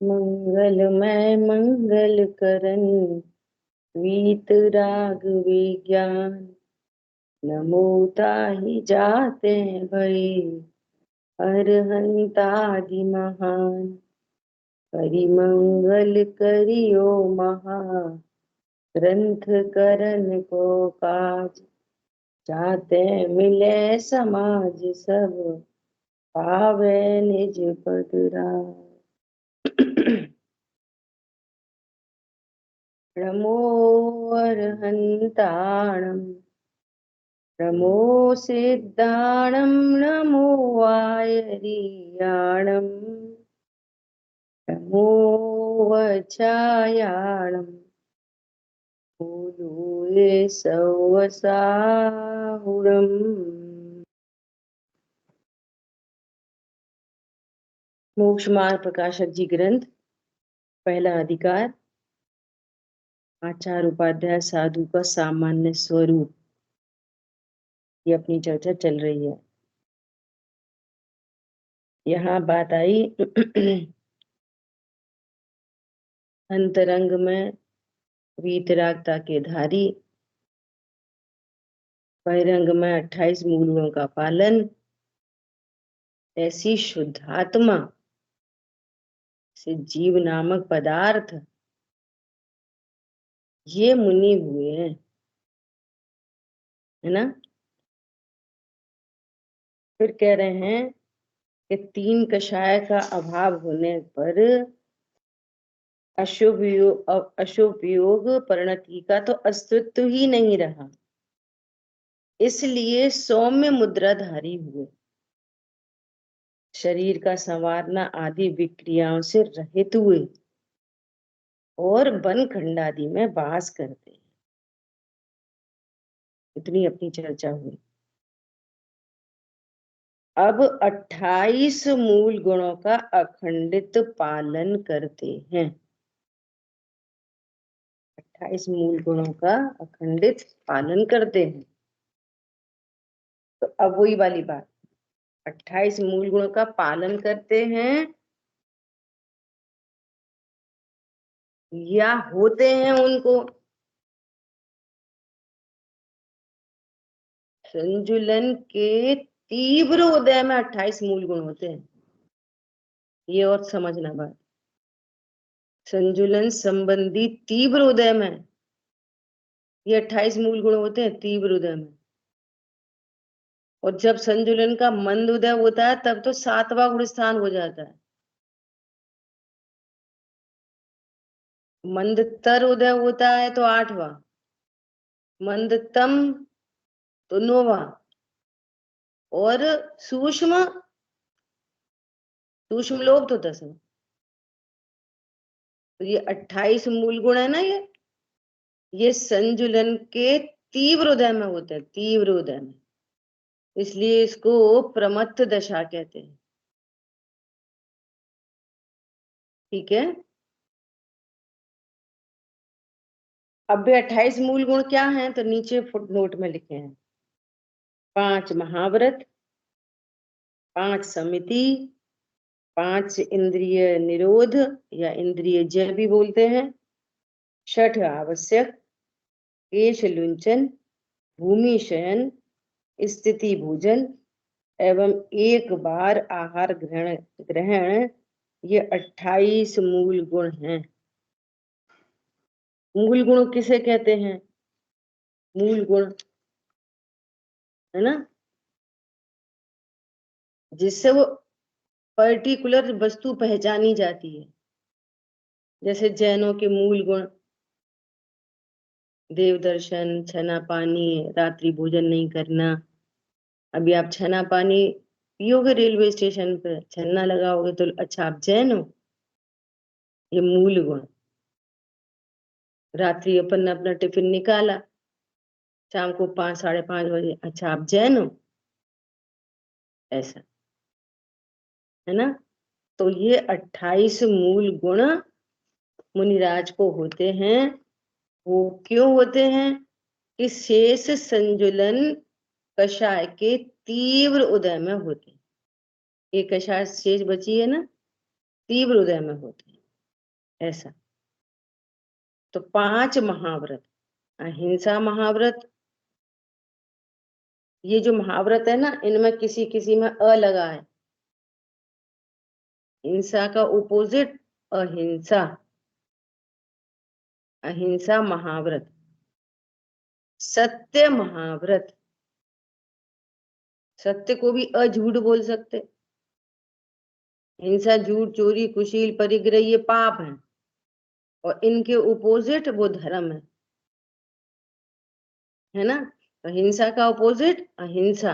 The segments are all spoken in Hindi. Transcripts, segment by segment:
मंगलमय मंगल करन वीतराग विज्ञान, नमो ताहि जाते भई अरहंतादि महान। परिमंगल करियो महा, ग्रंथ करन को काज। जाते मिले समाज सब, पावे निज पद राज। नमो अर्हन्ताणं, नमो सिद्धाणं, नमो वायरियाणं, नमो वचायाणं, मूलुये सवसाहुरम्। मोक्ष मार्ग प्रकाशक जी ग्रंथ, पहला अधिकार, आचार्य उपाध्याय साधु का सामान्य स्वरूप। ये अपनी चर्चा चल रही है। यहाँ बात आई अंतरंग में वीतरागता के धारी, बहिरंग में 28 मूल गुणों का पालन, ऐसी शुद्धात्मा से जीव नामक पदार्थ ये मुनि हुए हैं, है ना। फिर कह रहे हैं कि 3 कषाय का अभाव होने पर अशुभ योग परिणति का तो अस्तित्व ही नहीं रहा, इसलिए सौम्य मुद्राधारी हुए, शरीर का संवारना आदि विक्रियाओं से रहित हुए और वन खंडादि में वास करते हैं। इतनी अपनी चर्चा हुई। अब 28 मूल गुणों का अखंडित पालन करते हैं। 28 मूल गुणों का अखंडित पालन करते हैं। तो अब वही वाली बात, 28 मूल गुणों का पालन करते हैं या होते हैं उनको। संजुलन के तीव्र उदय में 28 मूल गुण होते हैं, ये और समझना बात। संजुलन संबंधी तीव्र उदय में ये 28 मूल गुण होते हैं, तीव्र उदय में। और जब संजुलन का मंद उदय होता है तब तो 7वां गुण स्थान हो जाता है। मंदतर उदय होता है तो 8वां, मंदतम तो 9वां, और सूक्ष्म सूक्ष्म लोभ तो 10वां। तो ये 28 मूल गुण है ना, ये संजुलन के तीव्र उदय में होते हैं, तीव्र उदय में, इसलिए इसको प्रमत्त दशा कहते हैं। ठीक है। अब भी 28 मूल गुण क्या हैं, तो नीचे फुटनोट में लिखे हैं। 5 महाव्रत, 5 समिति, 5 इंद्रिय निरोध या इंद्रिय जय भी बोलते हैं, 6 आवश्यक, केश लुंचन, भूमि शयन, स्थिति भोजन एवं एक बार आहार ग्रहण, ये 28 मूल गुण हैं। मूल गुण किसे कहते हैं? मूल गुण, है ना, जिससे वो पर्टिकुलर वस्तु पहचानी जाती है। जैसे जैनों के मूल गुण देव दर्शन, छना पानी, रात्रि भोजन नहीं करना। अभी आप छना पानी पियोगे रेलवे स्टेशन पे, छन्ना लगाओगे तो अच्छा आप जैन हो, ये मूल गुण। रात्रि अपन ने अपना टिफिन निकाला, शाम को 5 साढ़े 5 बजे, अच्छा आप जैन हो, ऐसा, है ना। तो ये 28 मूल गुण मुनिराज को होते हैं। वो क्यों होते हैं? कि शेष संजुलन कषाय के तीव्र उदय में होते हैं। ये कषाय शेष बची है ना, तीव्र उदय में होते हैं। ऐसा। तो 5 महाव्रत, अहिंसा महाव्रत, ये जो महाव्रत है ना, इनमें किसी किसी में अ लगा है। हिंसा का ओपोजिट अहिंसा, अहिंसा महाव्रत। सत्य महाव्रत, सत्य को भी अझूठ बोल सकते। हिंसा, झूठ, चोरी, कुशील, परिग्रह ये पाप हैं, और इनके ओपोजिट वो धर्म है ना। तो हिंसा का ओपोजिट अहिंसा,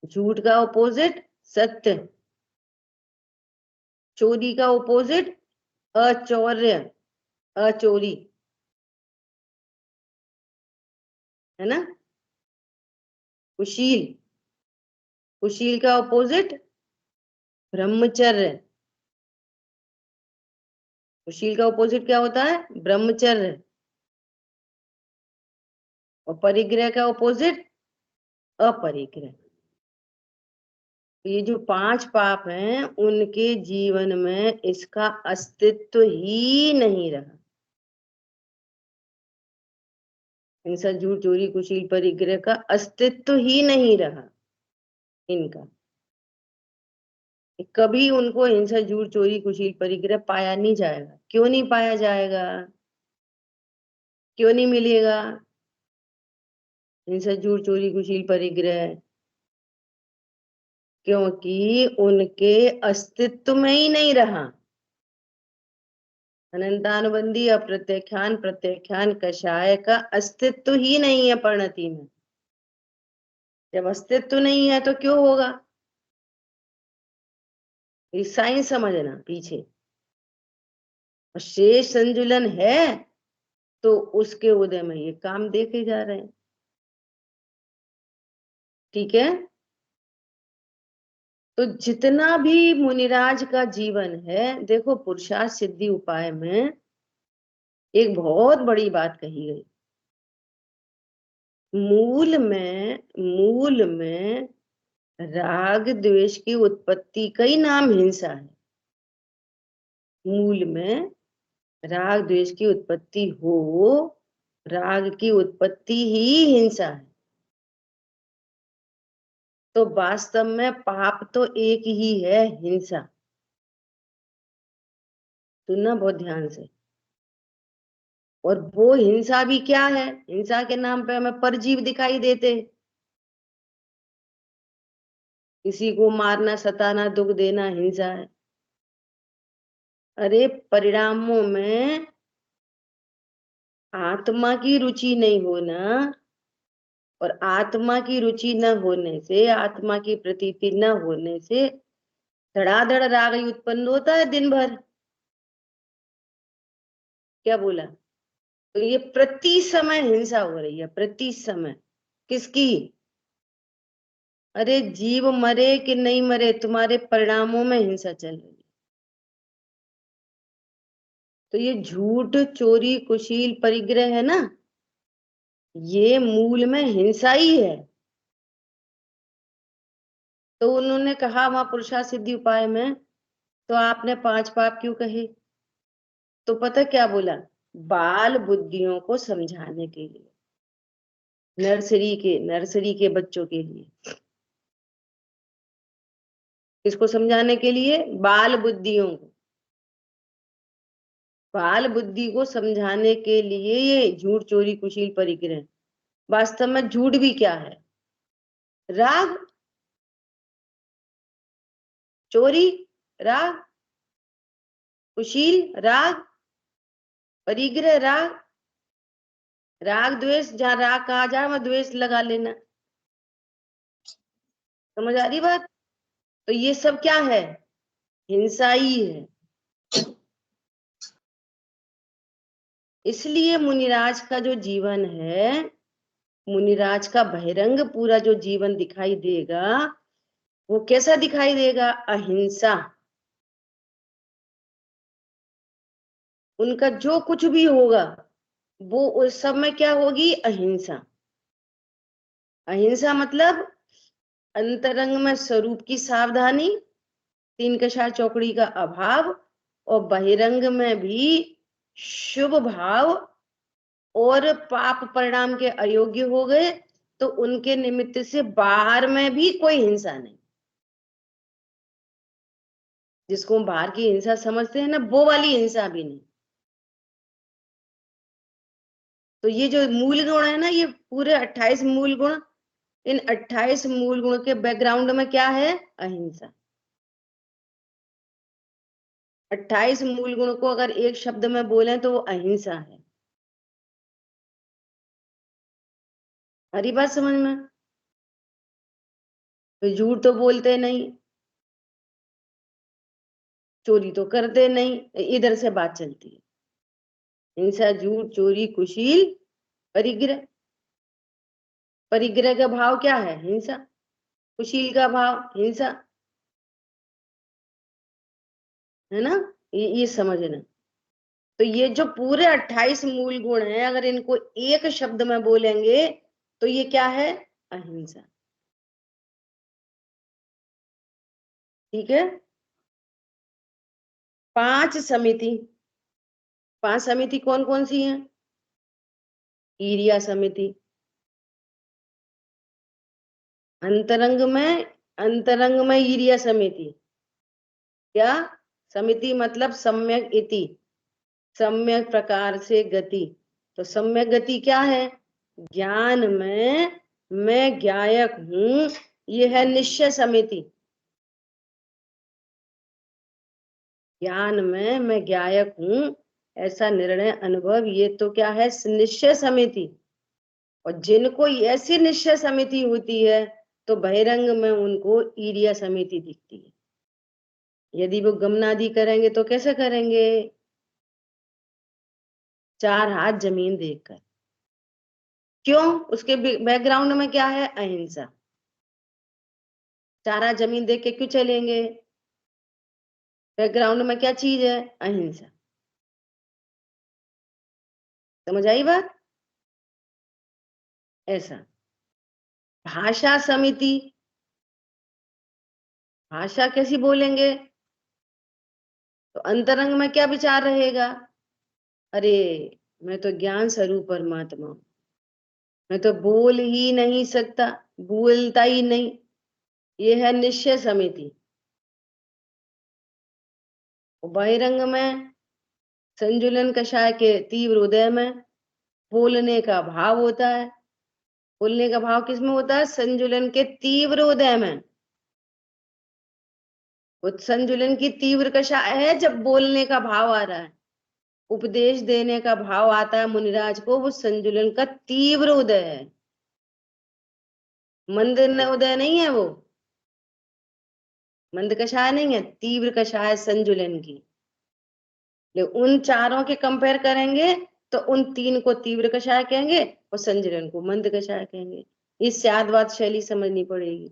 झूठ का ओपोजिट सत्य, चोरी का ओपोजिट अचौर्य, अचोरी, है ना। कुशील, कुशील का ओपोजिट ब्रह्मचर्य, कुशील का ओपोजिट क्या होता है? ब्रह्मचर्य। और परिग्रह का ओपोजिट अपरिग्रह। ये जो 5 पाप हैं, उनके जीवन में इसका अस्तित्व ही नहीं रहा। हिंसा, झूठ, चोरी, कुशील, परिग्रह का अस्तित्व ही नहीं रहा इनका। कभी उनको हिंसा, झूठ, चोरी, कुशील, परिग्रह पाया नहीं जाएगा। क्यों नहीं पाया जाएगा? क्यों नहीं मिलेगा हिंसा, झूठ, चोरी, कुशील, परिग्रह? क्योंकि उनके अस्तित्व में ही नहीं रहा। अनंतानुबंधी, अप्रत्याख्यान, प्रत्याख्यान, कषाय का अस्तित्व ही नहीं है परिणति में। जब अस्तित्व नहीं है तो क्यों होगा? ये साइंस समझना पीछे। और शेष संतुलन है तो उसके उदय में ये काम देखे जा रहे हैं। ठीक है। तो जितना भी मुनिराज का जीवन है, देखो पुरुषार्थ सिद्धि उपाय में एक बहुत बड़ी बात कही गई। मूल में राग द्वेष की उत्पत्ति का ही नाम हिंसा है। मूल में राग द्वेष की उत्पत्ति हो, राग की उत्पत्ति ही हिंसा है। तो वास्तव में पाप तो एक ही है, हिंसा। सुनना बहुत ध्यान से। और वो हिंसा भी क्या है? हिंसा के नाम पे हमें परजीव दिखाई देते, किसी को मारना, सताना, दुख देना हिंसा है। अरे परिणामों में आत्मा की रुचि नहीं होना, और आत्मा की रुचि न होने से, आत्मा की प्रतीति न होने से धड़ाधड़ राग उत्पन्न होता है दिन भर। क्या बोला? तो ये प्रति समय हिंसा हो रही है, प्रति समय। किसकी? अरे जीव मरे कि नहीं मरे, तुम्हारे परिणामों में हिंसा चल रही है। तो ये झूठ, चोरी, कुशील, परिग्रह है ना, ये मूल में हिंसा ही है। तो उन्होंने कहा वहां पुरुषार्थ सिद्धि उपाय में, तो आपने 5 पाप क्यों कहे? तो पता क्या बोला? बाल बुद्धियों को समझाने के लिए, नर्सरी के बच्चों के लिए। किसको समझाने के लिए? बाल बुद्धियों को। बाल बुद्धि को समझाने के लिए ये झूठ, चोरी, कुशील, परिग्रह। वास्तव में झूठ भी क्या है? राग। चोरी राग, कुशील राग, परिग्रह राग। राग द्वेष, जहां राग कहा जाए वहां द्वेष लगा लेना। समझ आ रही बात? तो ये सब क्या है? हिंसा ही है। इसलिए मुनिराज का जो जीवन है, मुनिराज का बहिरंग पूरा जो जीवन दिखाई देगा, वो कैसा दिखाई देगा? अहिंसा। उनका जो कुछ भी होगा वो उस सब में क्या होगी? अहिंसा। अहिंसा मतलब अंतरंग में स्वरूप की सावधानी, तीन कषाय चौकड़ी का अभाव, और बहिरंग में भी शुभ भाव और पाप परिणाम के अयोग्य हो गए, तो उनके निमित्त से बाहर में भी कोई हिंसा नहीं। जिसको हम बाहर की हिंसा समझते हैं ना, वो वाली हिंसा भी नहीं। तो ये जो मूल गुण है ना, ये पूरे 28 मूल गुण, इन 28 मूल गुण के बैकग्राउंड में क्या है? अहिंसा। 28 मूल गुण को अगर एक शब्द में बोले तो वो अहिंसा है। हरी बात समझ में? तो झूठ तो बोलते नहीं, चोरी तो करते नहीं, इधर से बात चलती है। हिंसा, झूठ, चोरी, कुशील, परिग्रह। परिग्रह का भाव क्या है? हिंसा। कुशील का भाव हिंसा, है ना? ये समझना। तो ये जो पूरे 28 मूल गुण हैं, अगर इनको एक शब्द में बोलेंगे तो ये क्या है? अहिंसा। ठीक है। 5 समिति। 5 समिति कौन कौन सी हैं? ईर्ष्या समिति। अंतरंग में ईर्ष्या समिति। क्या? समिति मतलब सम्यक इति, सम्यक प्रकार से गति। तो सम्यक गति क्या है? ज्ञान में मैं ज्ञायक हूं, ये है निश्चय समिति। ज्ञान में मैं ज्ञायक हूं, ऐसा निर्णय अनुभव, ये तो क्या है? निश्चय समिति। और जिनको ऐसी निश्चय समिति होती है तो बहिरंग में उनको ईर्ष्या समिति दिखती है। यदि वो गमनादि करेंगे तो कैसे करेंगे? 4 हाथ जमीन देखकर। क्यों? उसके बैकग्राउंड में क्या है? अहिंसा। 4 हाथ जमीन देख के क्यों चलेंगे? बैकग्राउंड में क्या चीज है? अहिंसा। समझ आई बात? ऐसा। भाषा समिति। भाषा कैसी बोलेंगे? तो अंतरंग में क्या विचार रहेगा? अरे, मैं तो ज्ञान स्वरूप परमात्मा हूं, मैं तो बोल ही नहीं सकता, बोलता ही नहीं, ये है निश्चय समिति। बहिरंग में संजुलन कषाय के तीव्र उदय में बोलने का भाव होता है। बोलने का भाव किसमें होता है? संजुलन के तीव्र उदय में। उस संजुलन की तीव्र कषाय है जब बोलने का भाव आ रहा है, उपदेश देने का भाव आता है मुनिराज को, वो संजुलन का तीव्र उदय है। मंद उदय नहीं है वो, मंद कषाय नहीं है, तीव्र कषाय संजुलन की। लेकिन उन चारों के कंपेयर करेंगे तो उन 3 को तीव्र कषाय कहेंगे और संजुलन को मंद कषाय कहेंगे। इस स्याद्वाद शैली समझनी पड़ेगी,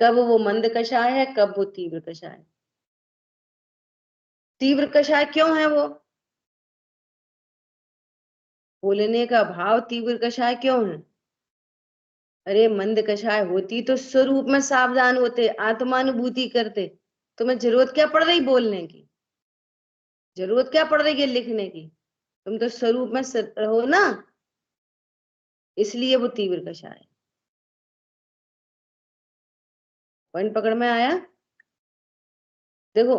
कब वो मंद कषाय है, कब वो तीव्र कषाय है। तीव्र कषाय क्यों है वो? बोलने का भाव तीव्र कषाय क्यों है? अरे, मंद कषाय होती तो स्वरूप में सावधान होते, आत्मानुभूति करते, तुम्हें जरूरत क्या पड़ रही बोलने की? जरूरत क्या पड़ रही है लिखने की? तुम तो स्वरूप में रहो ना, इसलिए वो तीव्र कषाय है। पॉइंट पकड़ में आया? देखो,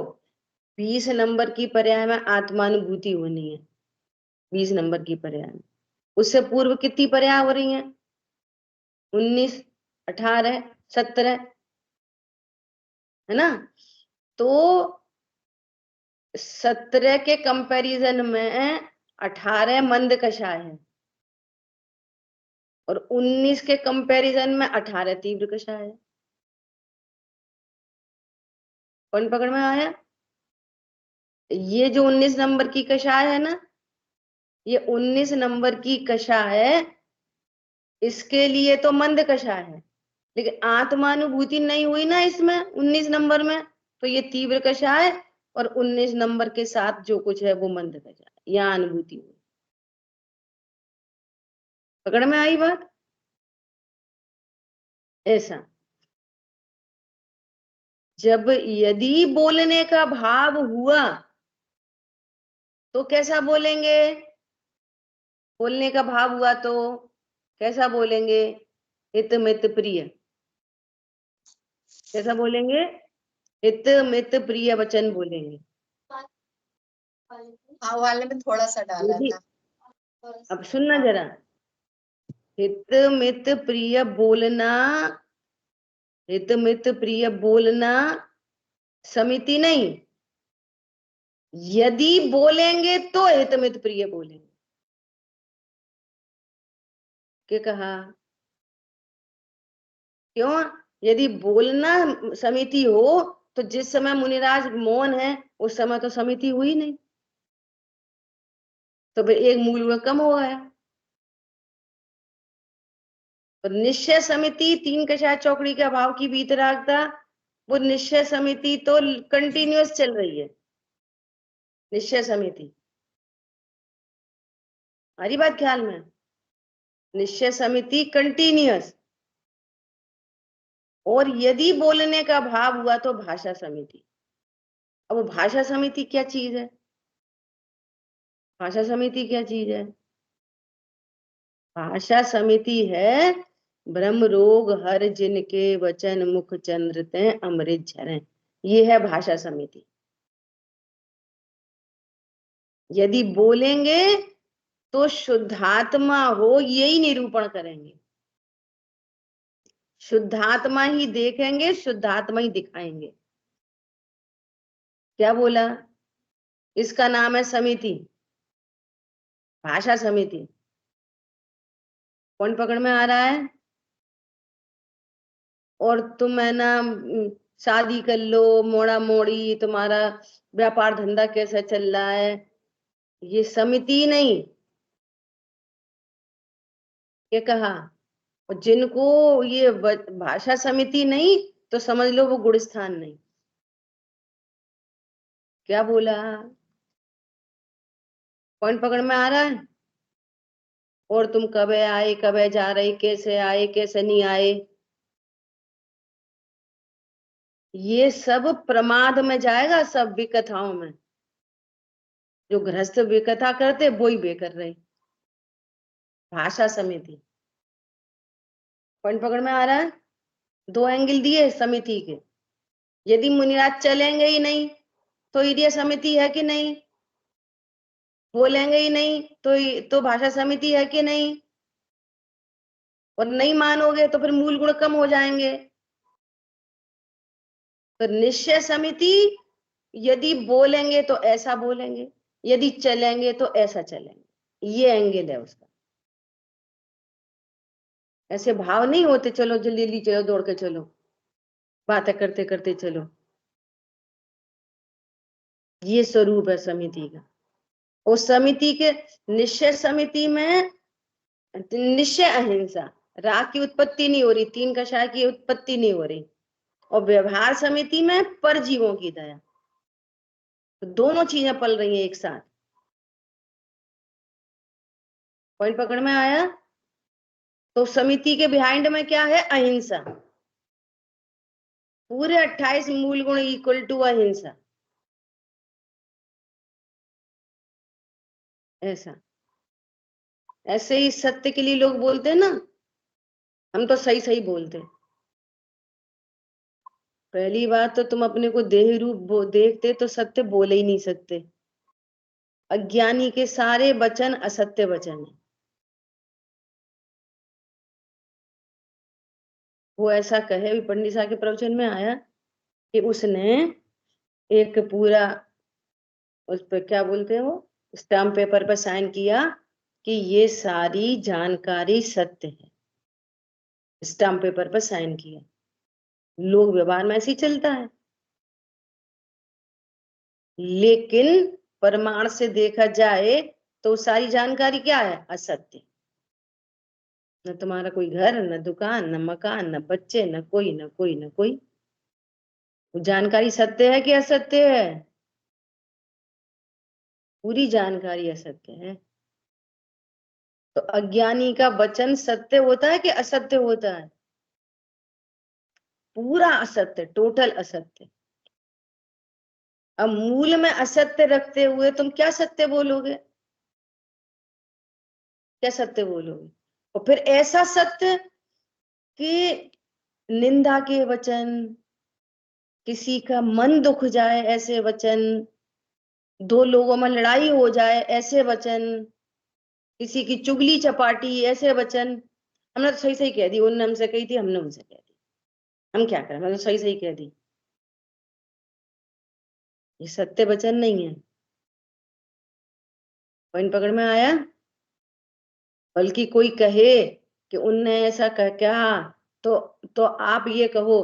20 नंबर की पर्याय में आत्मानुभूति होनी है। 20 नंबर की पर्याय में उससे पूर्व कितनी पर्याय हो रही हैं? 19, 18, 17, है ना? तो 17 के कंपैरिजन में 18 मंद कषाय है और 19 के कंपैरिजन में 18 तीव्र कषाय है। कौन पकड़ में आया? ये जो 19 नंबर की कषाय है ना, ये 19 नंबर की कषाय, इसके लिए तो मंद कषाय है, लेकिन आत्मानुभूति नहीं हुई ना इसमें 19 नंबर में, तो ये तीव्र कषाय, और 19 नंबर के साथ जो कुछ है वो मंद कषाय, यहाँ अनुभूति हुई। पकड़ में आई बात? ऐसा। जब यदि बोलने का भाव हुआ तो कैसा बोलेंगे? बोलने का भाव हुआ तो कैसा बोलेंगे? हित मित प्रिय। कैसा बोलेंगे? हित मित प्रिय वचन बोलेंगे। हाँ वाले में थोड़ा सा डाला यदि था। अब सुनना जरा, हित मित प्रिय बोलना, हित मित प्रिय बोलना समिति नहीं। यदि बोलेंगे तो हित मित प्रिय बोलेंगे। क्या कहा? क्यों? यदि बोलना समिति हो तो जिस समय मुनिराज मौन है उस समय तो समिति हुई नहीं, तो फिर एक मूल गुण कम हो गया। तो निश्चय समिति तीन कषाय चौकड़ी के अभाव की वीतरागता, वो निश्चय समिति तो कंटिन्यूअस चल रही है। निश्चय समिति, हमारी बात ख्याल में, निश्चय समिति कंटिन्यूअस। और यदि बोलने का भाव हुआ तो भाषा समिति। अब वो भाषा समिति क्या चीज है? भाषा समिति क्या चीज है? भाषा समिति है ब्रह्म रोग हर जिनके वचन मुख चंद्र ते अमृत झरे। ये है भाषा समिति। यदि बोलेंगे तो शुद्धात्मा हो, यही निरूपण करेंगे। शुद्धात्मा ही देखेंगे, शुद्धात्मा ही दिखाएंगे। क्या बोला? इसका नाम है समिति, भाषा समिति। कौन पकड़ में आ रहा है? और तुम है ना शादी कर लो, मोड़ा मोड़ी, तुम्हारा व्यापार धंधा कैसा चल रहा है, ये समिति नहीं। क्या कहा? और जिनको ये भाषा समिति नहीं तो समझ लो वो गुणस्थान नहीं। क्या बोला? पॉइंट पकड़ में आ रहा है? और तुम कब आए, कब जा रहे, कैसे आए, कैसे नहीं आए, ये सब प्रमाद में जाएगा। सब विकथाओं में जो गृहस्थ विकथा करते वो ही बे कर रहे। भाषा समिति, पॉइंट पकड़ में आ रहा है? दो एंगल दिए समिति के। यदि मुनिराज चलेंगे ही नहीं तो ये समिति है कि नहीं? बोलेंगे ही नहीं तो भाषा समिति है कि नहीं? और नहीं मानोगे तो फिर मूल गुण कम हो जाएंगे। तो निश्चय समिति, यदि बोलेंगे तो ऐसा बोलेंगे, यदि चलेंगे तो ऐसा चलेंगे। ये एंगल है उसका। ऐसे भाव नहीं होते चलो जल्दी जल्दी चलो, दौड़ के चलो, बातें करते करते चलो। ये स्वरूप है समिति का। उस समिति के, निश्चय समिति में निश्चय अहिंसा, राग की उत्पत्ति नहीं हो रही, तीन कषाय की उत्पत्ति नहीं हो रही। और व्यवहार समिति में परजीवों की दया, तो दोनों चीजें पल रही हैं एक साथ। पॉइंट पकड़ में आया? तो समिति के बिहाइंड में क्या है? अहिंसा। पूरे 28 मूल गुण इक्वल टू अहिंसा। ऐसा, ऐसे ही सत्य के लिए लोग बोलते हैं ना, हम तो सही सही बोलते। पहली बात तो तुम अपने को देह रूप देखते तो सत्य बोले ही नहीं सकते। अज्ञानी के सारे वचन असत्य वचन है। वो ऐसा कहे, भी पंडित साहब के प्रवचन में आया कि उसने एक पूरा, उस पर क्या बोलते हैं वो, स्टाम्प पेपर पर साइन किया कि ये सारी जानकारी सत्य है। स्टाम्प पेपर पर साइन किया। लोग व्यवहार में ऐसे ही चलता है, लेकिन प्रमाण से देखा जाए तो सारी जानकारी क्या है? असत्य। न तुम्हारा कोई घर, न दुकान, न मकान, न बच्चे, न कोई, न कोई, न कोई। वो जानकारी सत्य है कि असत्य है? पूरी जानकारी असत्य है। तो अज्ञानी का वचन सत्य होता है कि असत्य होता है? पूरा असत्य, टोटल असत्य। अब मूल में असत्य रखते हुए तुम क्या सत्य बोलोगे, क्या सत्य बोलोगे? और फिर ऐसा सत्य कि निंदा के वचन, किसी का मन दुख जाए ऐसे वचन, दो लोगों में लड़ाई हो जाए ऐसे वचन, किसी की चुगली चपाटी ऐसे वचन। हमने तो सही सही कह दी, उनने हमसे कही थी, हमने उनसे कह दी, हम क्या करें, हमने तो सही सही कह दी। ये सत्य वचन नहीं है। पॉइंट पकड़ में आया? बल्कि कोई कहे कि उनने ऐसा कहा तो आप ये कहो,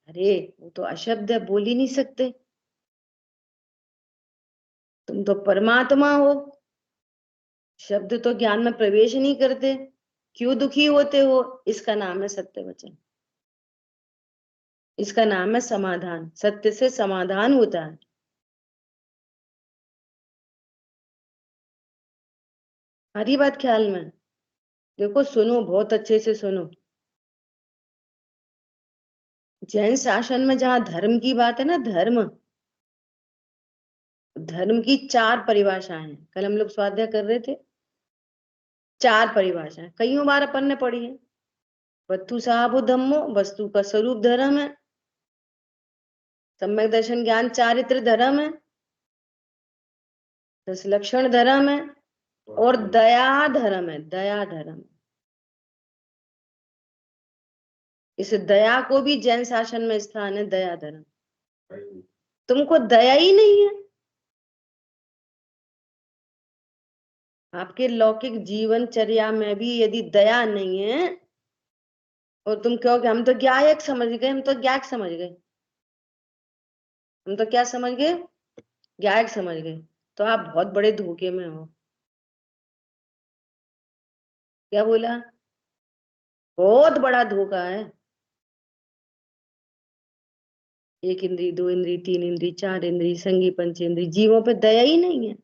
अरे वो तो अशब्द है, बोल ही नहीं सकते, तुम तो परमात्मा हो, शब्द तो ज्ञान में प्रवेश नहीं करते, क्यों दुखी होते हो? इसका नाम है सत्य वचन, इसका नाम है समाधान। सत्य से समाधान होता है। हरी बात ख्याल में? देखो सुनो, बहुत अच्छे से सुनो। जैन शासन में जहां धर्म की बात है ना, धर्म, धर्म की 4 परिभाषाएं हैं। कल हम लोग स्वाध्याय कर रहे थे, 4 परिभाषाएं कईयों बार अपन ने पढ़ी है। वस्तु साहबो धम्मो, वस्तु का स्वरूप धर्म है। सम्यक दर्शन ज्ञान चारित्र धर्म है। 10 लक्षण धर्म है। और दया धर्म है, दया धर्म। इस दया को भी जैन शासन में स्थान है, दया धर्म। तुमको दया ही नहीं है, आपके लौकिक जीवनचर्या में भी यदि दया नहीं है, और तुम कहोगे हम तो ज्ञायक समझ गए, हम तो ज्ञायक समझ गए, हम तो क्या समझ गए, ज्ञायक समझ गए, तो आप बहुत बड़े धोखे में हो। क्या बोला? बहुत बड़ा धोखा है। 1 इंद्री, 2 इंद्री, 3 इंद्री, 4 इंद्री, संगी पंचेंद्री, जीवों पे दया ही नहीं है।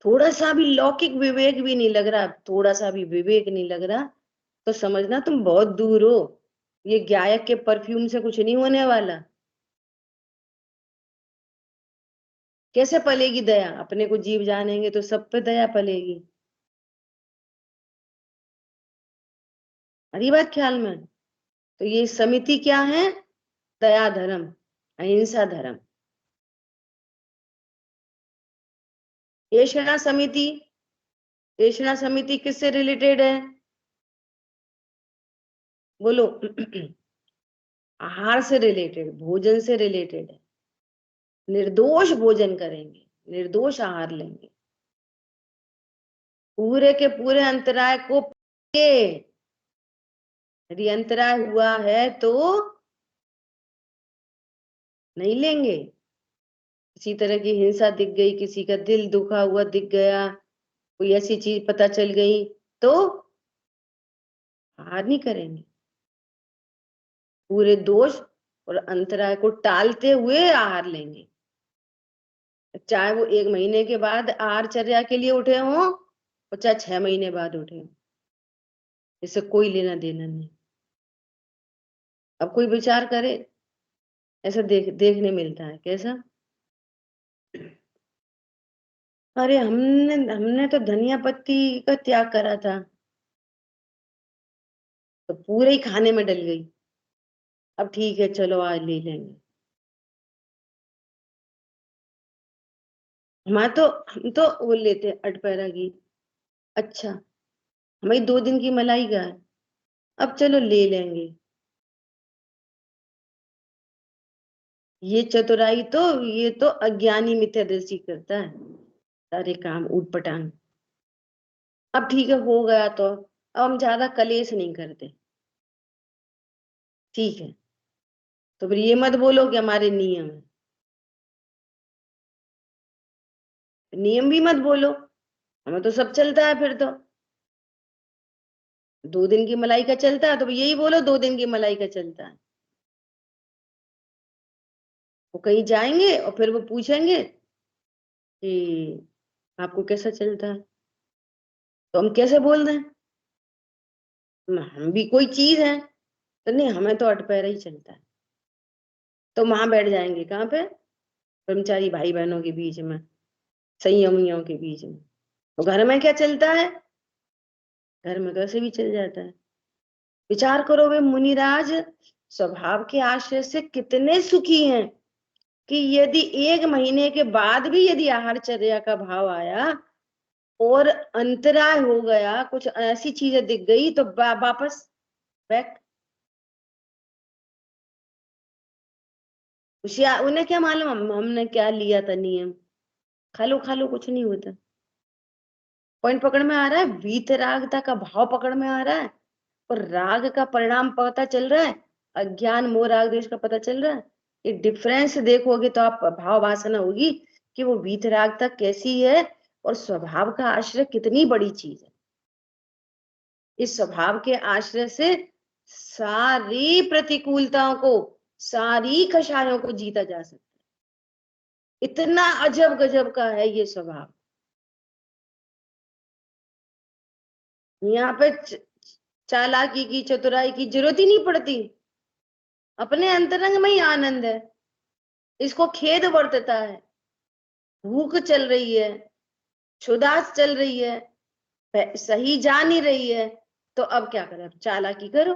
थोड़ा सा भी लौकिक विवेक भी नहीं लग रहा, थोड़ा सा भी विवेक नहीं लग रहा, तो समझना तुम बहुत दूर हो। ये गायक के परफ्यूम से कुछ नहीं होने वाला। कैसे पलेगी दया? अपने को जीव जानेंगे तो सब पे दया पलेगी। हरी बात ख्याल में? तो ये समिति क्या है? दया धर्म, अहिंसा धर्म। एषणा समिति, एषणा समिति किससे रिलेटेड है? बोलो। आहार से रिलेटेड, भोजन से रिलेटेड है। निर्दोष भोजन करेंगे, निर्दोष आहार लेंगे, पूरे के पूरे अंतराय को के, यदि अंतराय हुआ है तो नहीं लेंगे। किसी तरह की हिंसा दिख गई, किसी का दिल दुखा हुआ दिख गया, कोई ऐसी चीज पता चल गई, तो आहार नहीं करेंगे। पूरे दोष और अंतराय को टालते हुए आहार लेंगे, चाहे वो 1 महीने के बाद आहारचर्या के लिए उठे हों और चाहे 6 महीने बाद उठे हों, इससे कोई लेना देना नहीं। अब कोई विचार करे, ऐसा देखने मिलता है कैसा? अरे हमने हमने तो धनिया पत्ती का त्याग करा था, तो पूरे ही खाने में डल गई। अब ठीक है, चलो आज ले लेंगे। हम तो वो लेते अटपैरा की। अच्छा, हमारी 2 दिन की मलाई का है, अब चलो ले लेंगे। ये चतुराई तो, ये तो अज्ञानी मिथ्यादृष्टि करता है, सारे काम ऊट पटांग। अब ठीक है, हो गया तो अब हम ज्यादा कलेश नहीं करते, ठीक है? तो फिर ये मत बोलो कि हमारे नियम है, नियम भी मत बोलो, हमें तो सब चलता है फिर तो। 2 दिन की मलाई का चलता है तो यही बोलो 2 दिन की मलाई का चलता है। वो कहीं जाएंगे और फिर वो पूछेंगे कि आपको कैसा चलता है, तो हम कैसे बोल दें? हम भी कोई चीज है? तो नहीं, हमें तो अटपैरा ही चलता है। तो वहां बैठ जाएंगे कहाँ पे? ब्रह्मचारी भाई बहनों के बीच में, संयमियों के बीच में। तो घर में क्या चलता है? घर में कैसे भी चल जाता है। विचार करो वे मुनिराज स्वभाव के आश्रय से कितने सुखी हैं कि यदि 1 महीने के बाद भी यदि आहारचर्या का भाव आया और अंतराय हो गया, कुछ ऐसी चीजें दिख गई तो वापस बैक। उन्हें क्या मालूम हमने क्या लिया था नियम। खा लो कुछ नहीं होता। पॉइंट पकड़ में आ रहा है? वीतरागता का भाव पकड़ में आ रहा है और राग का परिणाम पता चल रहा है, अज्ञान मोह राग देश का पता चल रहा है। ये डिफरेंस देखोगे तो आप भाव वासना होगी कि वो वीतरागता कैसी है और स्वभाव का आश्रय कितनी बड़ी चीज है। इस स्वभाव के आश्रय से सारी प्रतिकूलताओं को, सारी कषायों को जीता जा सकता है। इतना अजब गजब का है ये स्वभाव। यहाँ पे चालाकी की, चतुराई की जरूरत ही नहीं पड़ती। अपने अंतरंग में ही आनंद है। इसको खेद वर्तता है, भूख चल रही है, क्षुधास चल रही है, सही जा नहीं रही है, तो अब क्या करें? अब चालाकी करो,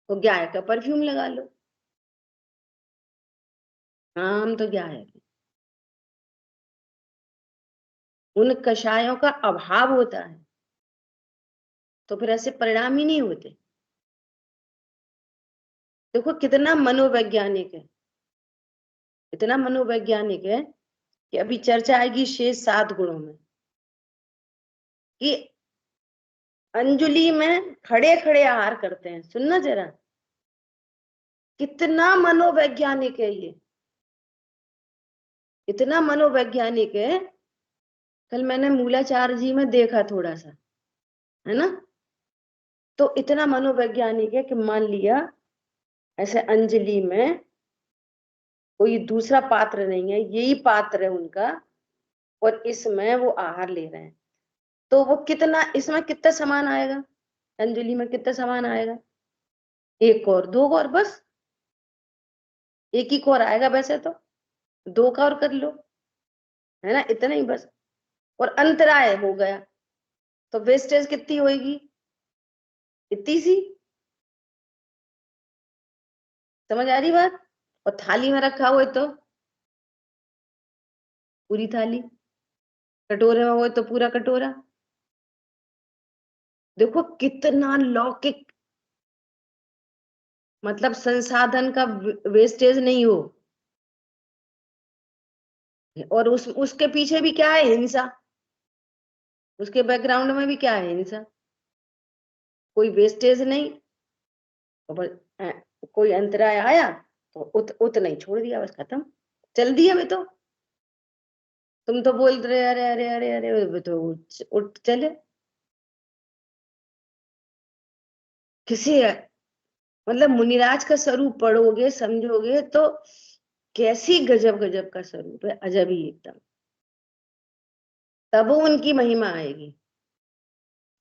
तो गाय का परफ्यूम लगा लो। हाँ, हम तो गाय, उन कषायों का अभाव होता है तो फिर ऐसे परिणाम ही नहीं होते। देखो कितना मनोवैज्ञानिक है, इतना मनोवैज्ञानिक है कि अभी चर्चा आएगी शेष 7 गुणों में कि अंजलि में खड़े खड़े आहार करते हैं। सुनना जरा, कितना मनोवैज्ञानिक है ये, इतना मनोवैज्ञानिक है। कल मैंने मूलाचार जी में देखा थोड़ा सा, है ना? तो इतना मनोवैज्ञानिक है कि मान लिया ऐसे अंजलि में कोई दूसरा पात्र नहीं है, यही पात्र है उनका, और इसमें वो आहार ले रहे हैं, तो वो कितना, इसमें कितना सामान आएगा? अंजलि में कितना सामान आएगा? 1 और 2 और बस, 1 ही कौर आएगा वैसे तो, 2 का और कर लो, है ना? इतना ही बस। और अंतराय हो गया तो वेस्टेज कितनी होगी? इतनी सी। समझ आ रही बात? और थाली में रखा हुआ है तो पूरी थाली, कटोरे में हो तो पूरा कटोरा। देखो कितना लौकिक, मतलब संसाधन का वेस्टेज नहीं हो। और उसके पीछे भी क्या है? हिंसा। उसके बैकग्राउंड में भी क्या है? हिंसा। कोई वेस्टेज नहीं, कोई अंतराय आया तो उतना ही छोड़ दिया, बस खत्म, चल दिया। मैं तो, तुम तो बोल रहे अरे अरे अरे अरे, तो उठ चले किसी, मतलब मुनिराज का स्वरूप पढ़ोगे समझोगे तो कैसी गजब गजब का स्वरूप है, अजब ही एकदम। तब उनकी महिमा आएगी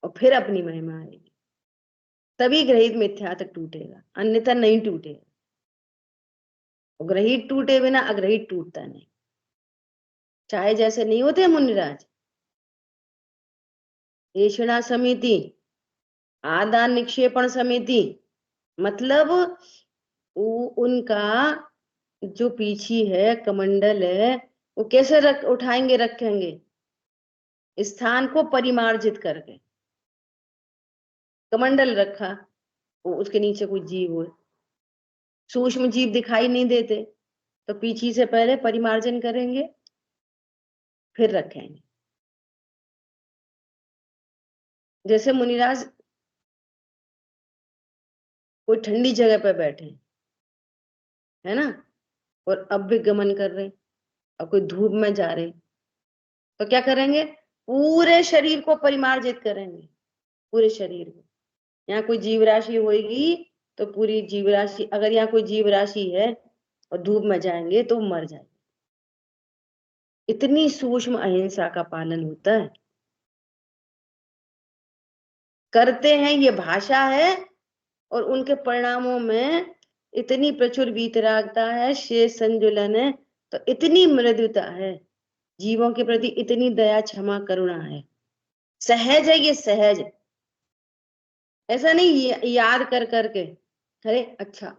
और फिर अपनी महिमा आएगी, तभी ग्रहित मिथ्यात्व टूटेगा, अन्यथा नहीं टूटेगा। ग्रहित टूटे बिना अग्रहित टूटता नहीं। चाहे जैसे नहीं होते मुनिराज, ऐषणा समिति, आदान निक्षेपण समिति, मतलब उनका जो पीछी है, कमंडल है, वो कैसे उठाएंगे रखेंगे? स्थान को परिमार्जित करके कमंडल रखा, वो उसके नीचे कोई जीव हो, सूक्ष्म जीव दिखाई नहीं देते, तो पीछी से पहले परिमार्जन करेंगे फिर रखेंगे। जैसे मुनिराज कोई ठंडी जगह पर बैठे, है ना, और अब भी गमन कर रहे, और कोई धूप में जा रहे, तो क्या करेंगे? पूरे शरीर को परिमार्जित करेंगे, पूरे शरीर को। यहाँ कोई जीव राशि होगी तो पूरी जीव राशि, अगर यहाँ कोई जीव राशि है और धूप में जाएंगे तो मर जाएंगे। इतनी सूक्ष्म अहिंसा का पालन होता है। करते हैं, ये भाषा है और उनके परिणामों में इतनी प्रचुर वीतरागता है, शेष संजुलन है, तो इतनी मृदुता है, जीवों के प्रति इतनी दया क्षमा करुणा है, सहज है ये, सहज। ऐसा नहीं याद कर करके, अरे अच्छा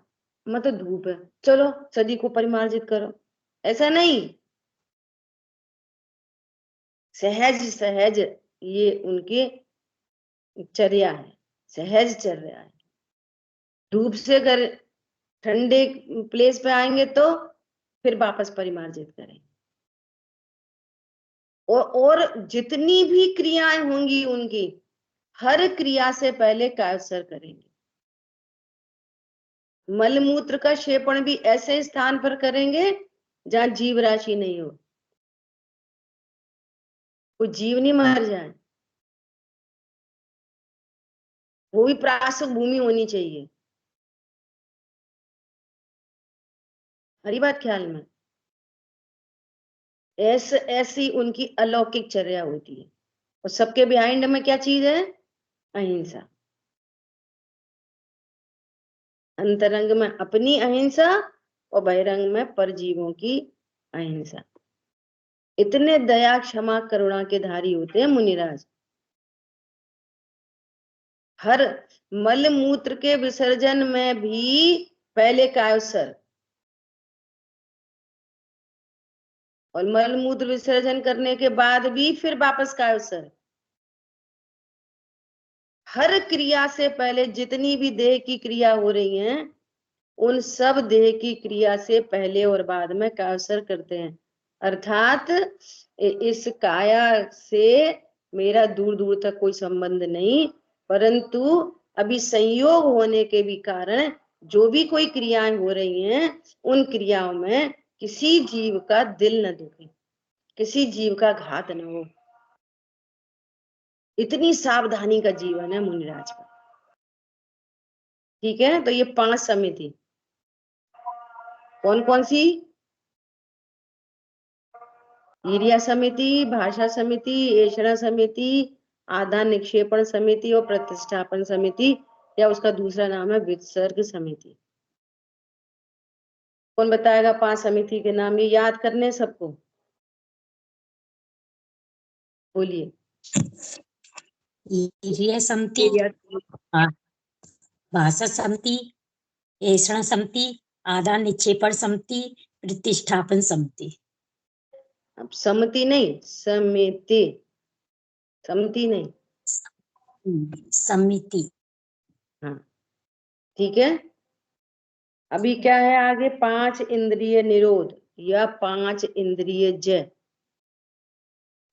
मत धूप है, चलो सदी को परिमार्जित करो, ऐसा नहीं। सहज सहज ये उनकी चर्या है, सहज चर्या है। धूप से अगर ठंडे प्लेस पे आएंगे तो फिर वापस परिमार्जित करेंगे। और जितनी भी क्रियाएं होंगी उनकी, हर क्रिया से पहले कायसर करेंगे। मलमूत्र का क्षेपण भी ऐसे स्थान पर करेंगे जहां जीव राशि नहीं हो, कोई जीव नहीं मर जाए, वो भी प्रासक भूमि होनी चाहिए। हरी बात ख्याल में, ऐसी उनकी अलौकिक चर्या होती है। और सबके बिहाइंड में क्या चीज है? अहिंसा। अंतरंग में अपनी अहिंसा और बहिरंग में परजीवों की अहिंसा। इतने दया क्षमा करुणा के धारी होते हैं मुनिराज। हर मल मूत्र के विसर्जन में भी पहले कायोत्सर्ग, और मल मूत्र विसर्जन करने के बाद भी फिर वापस कायोत्सर्ग। हर क्रिया से पहले जितनी भी देह की क्रिया हो रही हैं, उन सब देह की क्रिया से पहले और बाद में कायोत्सर्ग करते हैं। अर्थात इस काया से मेरा दूर दूर तक कोई संबंध नहीं, परंतु अभी संयोग होने के भी कारण जो भी कोई क्रियाएं हो रही हैं, उन क्रियाओं में किसी जीव का दिल न दुखे, किसी जीव का घात न हो। इतनी सावधानी का जीवन है मुनिराज का। ठीक है, तो ये 5 समिति कौन कौन सी? ईर्या समिति, भाषा समिति, ऐषणा समिति, आदान निक्षेपण समिति और प्रतिष्ठापन समिति, या उसका दूसरा नाम है विसर्ग समिति। कौन बताएगा 5 समिति के नाम? ये याद करने सबको, बोलिए। ईर्य समिति, भाषा समिति, ऐषण समिति, आदान निक्षेपण समिति, प्रतिष्ठापन समिति। अब समिति नहीं, समिति, समिति नहीं, समिति। हाँ ठीक है। अभी क्या है आगे? 5 इंद्रिय निरोध या 5 इंद्रिय जय।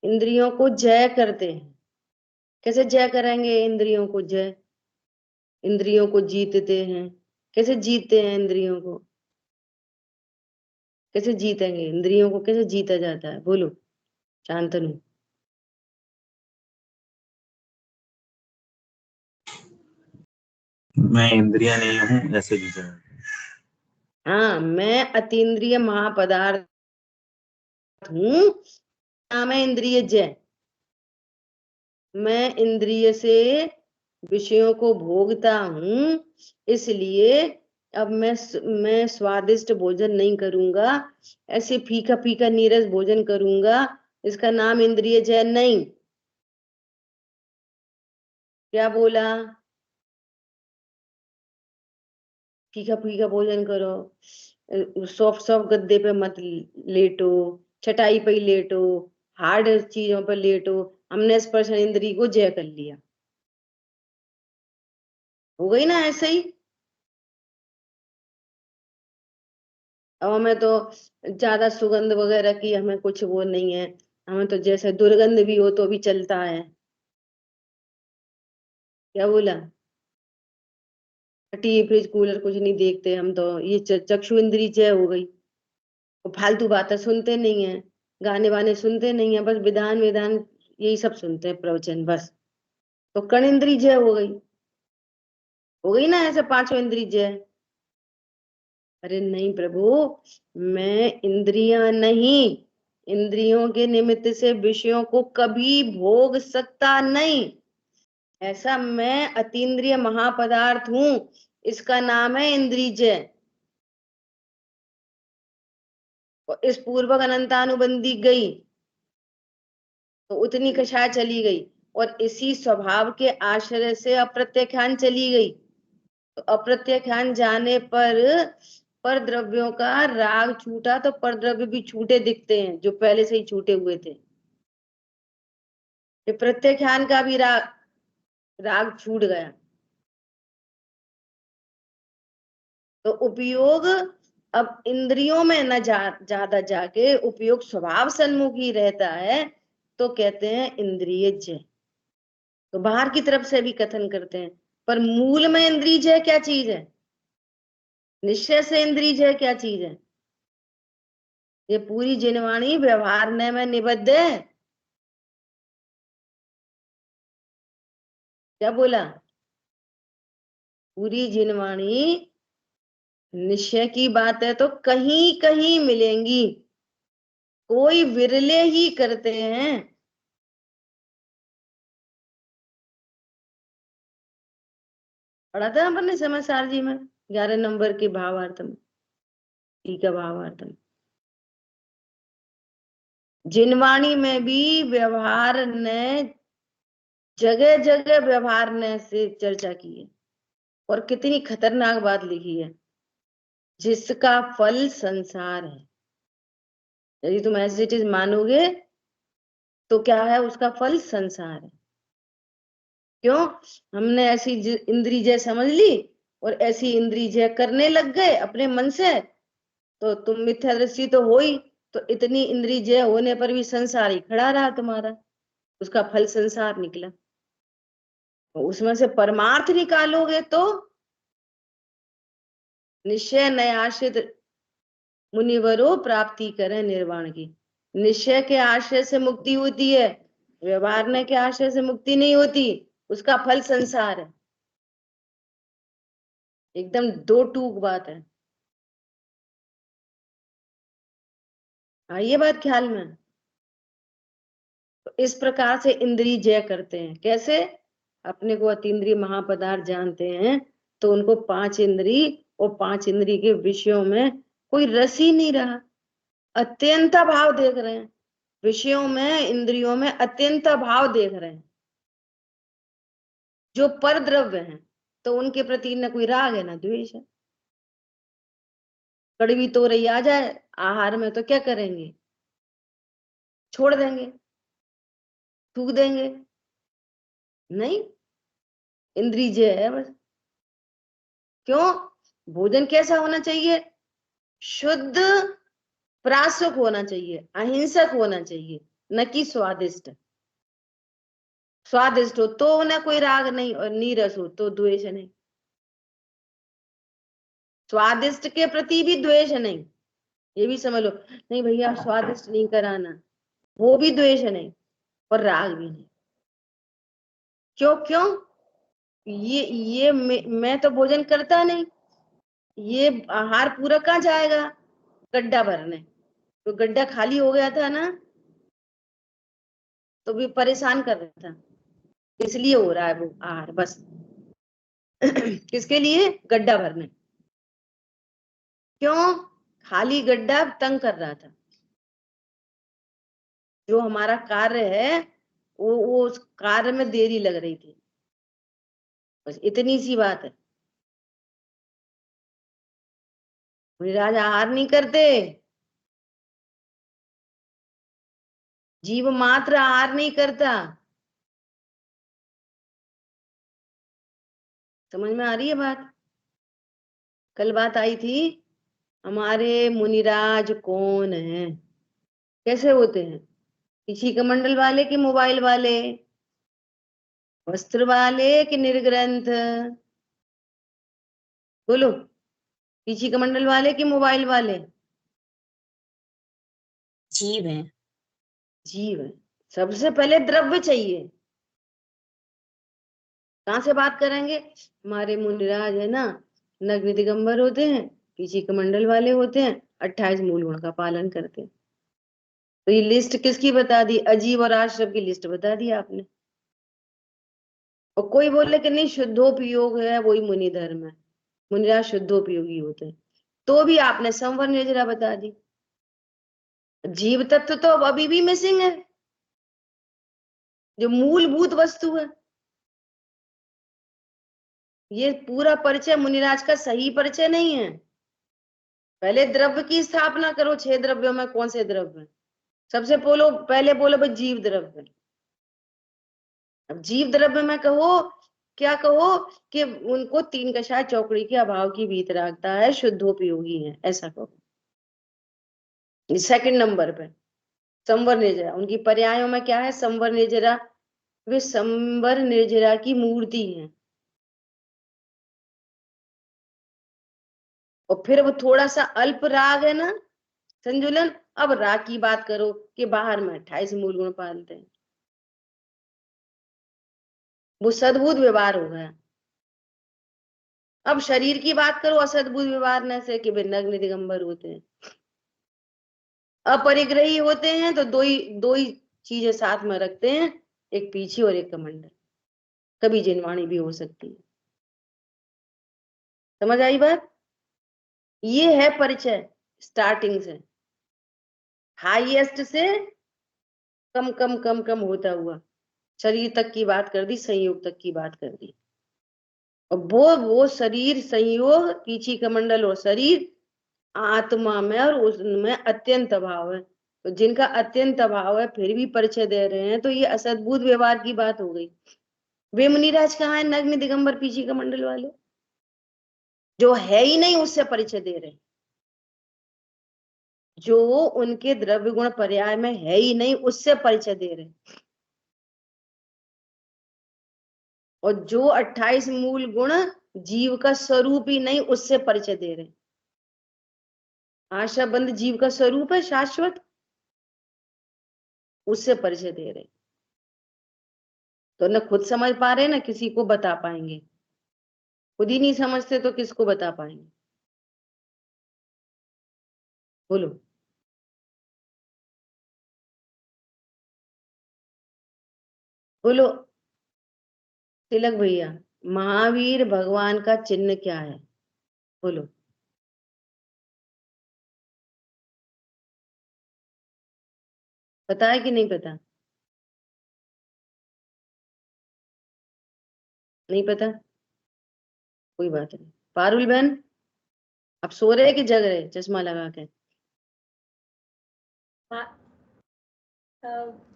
इंद्रियों को जय करते हैं। कैसे जय करेंगे इंद्रियों को? जय, इंद्रियों को जीतते हैं। कैसे जीतते हैं इंद्रियों को? कैसे जीतेंगे इंद्रियों को? कैसे जीता जाता है? बोलो शांतनु। मैं इंद्रिया नहीं हूँ ऐसे जीता है। हाँ, मैं अतीन्द्रिय महापदार्थ हूँ, नाम है इंद्रिय जय। मैं इंद्रिय से विषयों को भोगता हूँ, इसलिए अब मैं स्वादिष्ट भोजन नहीं करूंगा, ऐसे फीका फीका नीरस भोजन करूंगा, इसका नाम इंद्रिय जय नहीं। क्या बोला? फीका फीका भोजन करो, सॉफ्ट सॉफ्ट गद्दे पे मत लेटो, चटाई पे ही लेटो, हार्ड चीजों पर लेटो। हमने स्पर्श इंद्रिय को जय कर लिया, हो गई ना ऐसे ही। अब हमें तो ज्यादा सुगंध वगैरह की हमें कुछ वो नहीं है, हमें तो जैसे दुर्गंध भी हो तो भी चलता है। क्या बोला? टीवी फ्रिज कूलर कुछ नहीं देखते हम तो, ये चक्षु इंद्री जय हो गई। वो फालतू बातें सुनते नहीं है, गाने वाने सुनते नहीं है, बस विधान विधान यही सब सुनते हैं, प्रवचन बस। तो कण इंद्री जय हो गई ना ऐसे 5 इंद्री जय। अरे नहीं प्रभु, मैं इंद्रियां नहीं, इंद्रियों के निमित्त से विषयों को कभी भोग सकता नहीं, ऐसा मैं अतीन्द्रिय महापदार्थ हूँ। इसका नाम है इंद्रियज। और इस पूर्वक अनंतानुबंधी गई तो उतनी कषाय चली गई, और इसी स्वभाव के आश्रय से अप्रत्यख्यान चली गई। तो अप्रत्यख्यान जाने पर द्रव्यों का राग छूटा तो पर द्रव्य भी छूटे दिखते हैं, जो पहले से ही छूटे हुए थे। ये प्रत्यख्यान का भी राग छूट गया। तो उपयोग अब इंद्रियों में न ज्यादा जाके उपयोग स्वभाव सन्मुख ही रहता है, तो कहते हैं इंद्रियज। तो बाहर की तरफ से भी कथन करते हैं, पर मूल में इंद्रियज है क्या चीज है? निश्चय से इंद्रियज है क्या चीज है? ये पूरी जिनवाणी व्यवहार में निबद्ध है। क्या बोला? पूरी जिनवाणी निश्चय की बात है तो कहीं कहीं मिलेंगी, कोई विरले ही करते हैं। पढ़ा था अपन ने समाचार जी में 11 नंबर के भावार्थ में, टीका भावार्थ में। जिनवाणी में भी व्यवहार ने जगह जगह व्यवहार ने से चर्चा की है, और कितनी खतरनाक बात लिखी है, जिसका फल संसार है। यदि तुम एज इट इज मानोगे तो क्या है? उसका फल संसार है। क्यों? हमने ऐसी इंद्री जय समझ ली और ऐसी इंद्री जय करने लग गए अपने मन से, तो तुम मिथ्या दृष्टि तो हो ही, तो इतनी इंद्री जय होने पर भी संसार ही खड़ा रहा तुम्हारा, उसका फल संसार निकला। तो उसमें से परमार्थ निकालोगे तो निश्चय नयाश्रित मुनिवरो प्राप्ति करें निर्वाण की। निश्चय के आश्रय से मुक्ति होती है, व्यवहार के आश्रय से मुक्ति नहीं होती, उसका फल संसार है। एकदम दो टूक बात है। ये बात ख्याल में। तो इस प्रकार से इंद्रिय जय करते हैं। कैसे? अपने को अतीन्द्रिय महापदार्थ जानते हैं तो उनको 5 इंद्रिय और 5 इंद्रिय के विषयों में कोई रस ही नहीं रहा, अत्यंत भाव देख रहे हैं। विषयों में, इंद्रियों में अत्यंत भाव देख रहे हैं। जो पर द्रव्य हैं तो उनके प्रति न कोई राग है न द्वेष है। कड़वी तोरई आ जाए आहार में तो क्या करेंगे? छोड़ देंगे, थूक देंगे? नहीं, इंद्रिय जय है बस। क्यों? भोजन कैसा होना चाहिए? शुद्ध प्रासुक होना चाहिए, अहिंसक होना चाहिए, न कि स्वादिष्ट। स्वादिष्ट हो तो न कोई राग नहीं, और नीरस हो तो द्वेष नहीं। स्वादिष्ट के प्रति भी द्वेष नहीं, ये भी समझ लो। नहीं भैया स्वादिष्ट नहीं कराना, वो भी द्वेष नहीं, और राग भी नहीं। क्यों? क्यों? ये मैं तो भोजन करता नहीं, ये आहार पूरा कहाँ जाएगा? गड्ढा भरने। तो गड्ढा खाली हो गया था ना, तो भी परेशान कर रहा था, इसलिए हो रहा है वो आहार बस। किसके लिए? गड्ढा भरने। क्यों? खाली गड्ढा तंग कर रहा था। जो हमारा कार्य है वो उस कार्य में देरी लग रही थी, बस इतनी सी बात है। मुनिराज आहार नहीं करते, जीव मात्र आहार नहीं करता। समझ में आ रही है बात? कल बात आई थी, हमारे मुनिराज कौन है, कैसे होते हैं? किसी कमंडल वाले कि मोबाइल वाले, वस्त्र वाले कि निर्ग्रंथ? बोलो, किसी कमंडल वाले कि मोबाइल वाले? जीव है। जीव है। सबसे पहले द्रव्य चाहिए। कहाँ से बात करेंगे? हमारे मुनिराज है ना, नग्न दिगंबर होते हैं, किसी कमंडल वाले होते हैं, 28 मूल गुण का पालन करते हैं। तो ये लिस्ट किसकी बता दी? अजीब और आश्रम की लिस्ट बता दी आपने। और कोई बोले कि नहीं शुद्धोपयोग है वही मुनि धर्म है, मुनिराज शुद्धोपयोगी होते हैं। तो भी आपने संवर निर्जरा बता दी। जीव तत्व तो अभी भी मिसिंग है, जो मूलभूत वस्तु है। ये पूरा परिचय मुनिराज का सही परिचय नहीं है। पहले द्रव्य की स्थापना करो, 6 द्रव्यों में कौन से द्रव्य है। सबसे पहले बोलो भाई जीव द्रव्य। अब जीव द्रव्य में कहो क्या, कहो कि उनको 3 कषाय चौकड़ी के अभाव की वीतरागता है, शुद्धोपयोगी है, ऐसा कहो। सेकंड नंबर पे संवर निर्जरा, उनकी पर्यायों में क्या है, संवर निर्जरा, वे संवर निर्जरा की मूर्ति है। और फिर वो थोड़ा सा अल्प राग है ना संजुलन। अब राग की बात करो कि बाहर में 28 मूल गुण पालते हैं, वो सद्बुद्ध व्यवहार हो गया। अब शरीर की बात करो, असद्बुद्ध व्यवहार न से कि वे नग्न दिगंबर होते हैं, अपरिग्रही होते हैं, तो दो ही चीजें साथ में रखते हैं, एक पीछे और एक कमंडल, कभी जिनवाणी भी हो सकती है। समझ आई बात। ये है परिचय स्टार्टिंग से, हाईएस्ट से कम कम कम कम होता हुआ शरीर तक की बात कर दी, संयोग तक की बात कर दी। और वो शरीर, संयोग, पीछी कमंडल और शरीर आत्मा में और उसमें अत्यंत अभाव है। तो जिनका अत्यंत अभाव है फिर भी परिचय दे रहे हैं, तो ये असद्भुत व्यवहार की बात हो गई। वे मुनिराज कहाँ है, नग्न दिगंबर पीछी कमंडल वाले, जो है ही नहीं उससे परिचय दे रहे, जो उनके द्रव्य गुण पर्याय में है ही नहीं उससे परिचय दे रहे। और जो 28 मूल गुण जीव का स्वरूप ही नहीं उससे परिचय दे रहे। आशा बंद जीव का स्वरूप है शाश्वत, उससे परिचय दे रहे। तो न खुद समझ पा रहे ना किसी को बता पाएंगे, खुद ही नहीं समझते तो किसको बता पाएंगे। बोलो। बोलो तिलक भैया, महावीर भगवान का चिन्ह क्या है, बोलो। पता है कि नहीं पता? नहीं पता, कोई बात नहीं। पारुल बहन, अब सो रहे कि जग रहे चश्मा लगा के?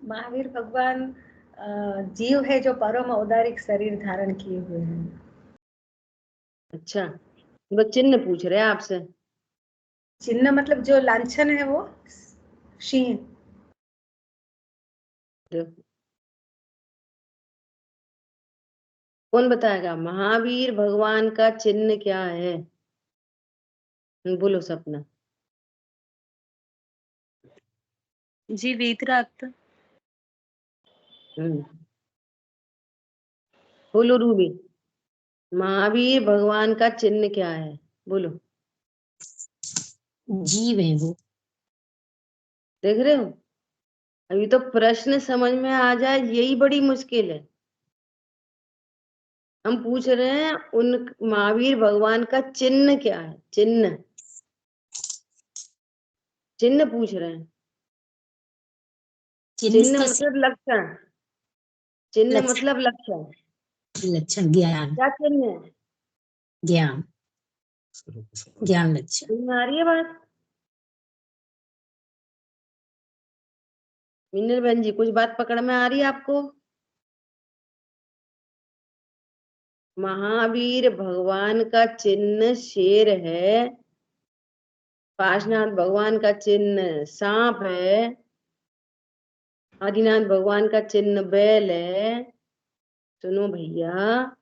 महावीर भगवान जीव है जो परम औदारिक शरीर धारण किए हुए हैं। अच्छा, वो चिन्ह पूछ रहे हैं आपसे। चिन्ह मतलब जो लांछन है वो सिंह। देखो, कौन बताएगा महावीर भगवान का चिन्ह क्या है? बोलो सपना। जी वीतराग। बोलो रूबी, महावीर भगवान का चिन्ह क्या है, बोलो। जीव है वो। देख रहे हो, अभी तो प्रश्न समझ में आ जाए यही बड़ी मुश्किल है। हम पूछ रहे हैं उन महावीर भगवान का चिन्ह क्या है, चिन्ह, चिन्ह पूछ रहे हैं। चिन्ह तो मतलब लक्षण, चिन्ह लक्षण, मतलब लक्षण। लक्षण ज्ञान, क्या चिन्ह है? ज्ञान, ज्ञान लक्षण। समझ में आ रही है बात? मिन्नल बहन जी, कुछ बात पकड़ में आ रही है आपको? महावीर भगवान का चिन्ह शेर है, पाशनाथ भगवान का चिन्ह सांप है, आदिनाथ भगवान का चिन्ह बैल है। सुनो भैया,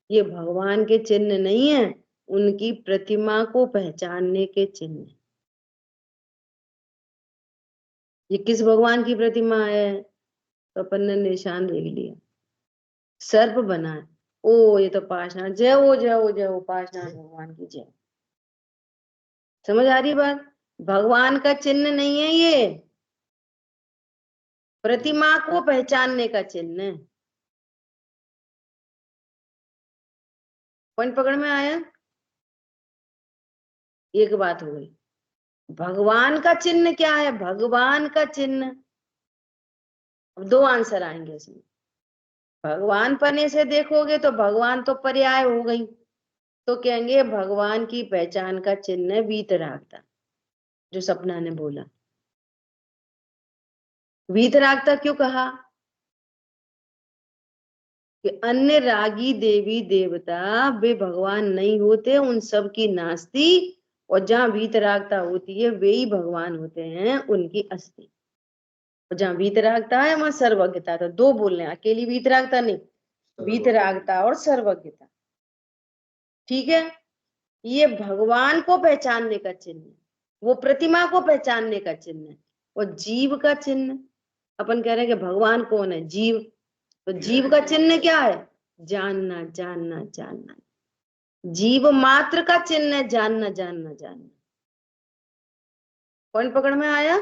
ये भगवान के चिन्ह नहीं है, उनकी प्रतिमा को पहचानने के चिन्ह। ये किस भगवान की प्रतिमा है? तो अपन ने निशान देख लिया, सर्प बना है। ओ ये तो पाशनाथ, जय हो जय हो जय हो, पाशनाथ भगवान की जय। समझ आ रही बात? भगवान का चिन्ह नहीं है ये, प्रतिमा को पहचानने का चिन्ह है। पॉइंट पकड़ में आया? एक बात हो गई। भगवान का चिन्ह क्या है? भगवान का चिन्ह, अब दो आंसर आएंगे इसमें। भगवान पने से देखोगे तो भगवान तो पर्याय हो गई, तो कहेंगे भगवान की पहचान का चिन्ह है वीतरागता, जो सपना ने बोला। वीतरागता क्यों कहा? कि अन्य रागी देवी देवता वे भगवान नहीं होते, उन सब की नास्ति, और जहां वीतरागता होती है वे ही भगवान होते हैं, उनकी अस्थि। और जहां वीतरागता है वहां सर्वज्ञता। तो दो बोल रहे हैं, अकेली वीतरागता नहीं, वीतरागता और सर्वज्ञता। ठीक है, ये भगवान को पहचानने का चिन्ह है, वो प्रतिमा को पहचानने का चिन्ह है। और जीव का चिन्ह, अपन कह रहे हैं कि भगवान कौन है? जीव। तो जीव का चिन्ह क्या है? जानना जानना जानना। जीव मात्र का चिन्ह है जानना जानना जानना। कौन पकड़ में आया?